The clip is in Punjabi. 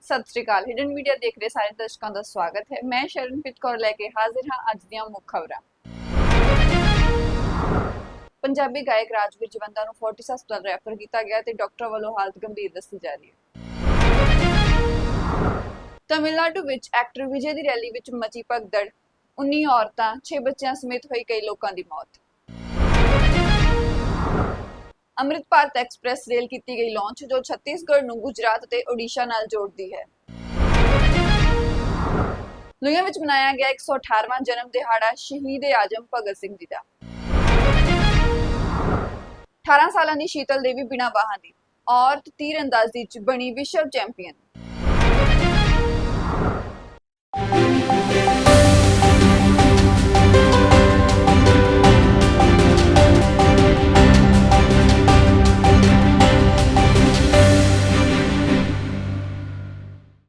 ਸਤਿ ਸ਼੍ਰੀ ਅਕਾਲ। ਹਿਡਨ ਮੀਡੀਆ ਦੇਖ ਰਹੇ ਸਾਰੇ ਦਰਸ਼ਕਾਂ ਦਾ ਸਵਾਗਤ ਹੈ। ਮੈਂ ਸ਼ਰਨਪ੍ਰੀਤ ਕੌਰ ਲੈ ਕੇ ਹਾਜ਼ਰ ਹਾਂ ਅੱਜ ਦੀਆਂ ਮੁੱਖ ਖਬਰਾਂ। ਪੰਜਾਬੀ ਗਾਇਕ ਰਾਜਵੀਰ ਜਵੰਦਾ ਨੂੰ ਫੋਰਟਿਸ ਹਸਪਤਾਲ ਰੈਫਰ ਕੀਤਾ ਗਿਆ ਤੇ ਡਾਕਟਰ ਵੱਲੋਂ ਹਾਲਤ ਗੰਭੀਰ ਦੱਸੀ ਜਾ ਰਹੀ ਹੈ। ਤਮਿਲਨਾਡੂ ਵਿੱਚ ਐਕਟਰ ਵਿਜੇ ਦੀ ਰੈਲੀ ਵਿੱਚ ਮਚੀ ਭਗਦੜ, 19 ਔਰਤਾਂ 6 ਬੱਚਿਆਂ ਸਮੇਤ ਹੋਈ ਕਈ ਲੋਕਾਂ ਦੀ ਮੌਤ। ਅੰਮ੍ਰਿਤ ਭਾਰਤ ਐਕਸਪ੍ਰੈਸ ਰੇਲ ਕੀਤੀ ਗਈ ਲਾਂਚ ਜੋ ਛੱਤੀਸਗੜ੍ਹ ਨੂੰ ਗੁਜਰਾਤ ਤੇ ਓਡੀਸ਼ਾ ਨਾਲ ਜੋੜਦੀ ਹੈ। ਲੁਧਿਆਣਾ ਵਿੱਚ ਮਨਾਇਆ ਗਿਆ 118ਵਾਂ ਜਨਮ ਦਿਹਾੜਾ ਸ਼ਹੀਦ ਆਜ਼ਮ ਭਗਤ ਸਿੰਘ ਜੀ ਦਾ। 18 ਸਾਲਾਂ ਦੀ ਸ਼ੀਤਲ ਦੇਵੀ ਬਿਨਾਂ ਬਾਹਾਂ ਦੀ ਔਰਤ ਤੀਰਅੰਦਾਜ਼ੀ 'ਚ ਬਣੀ ਵਿਸ਼ਵ ਚੈਂਪੀਅਨ।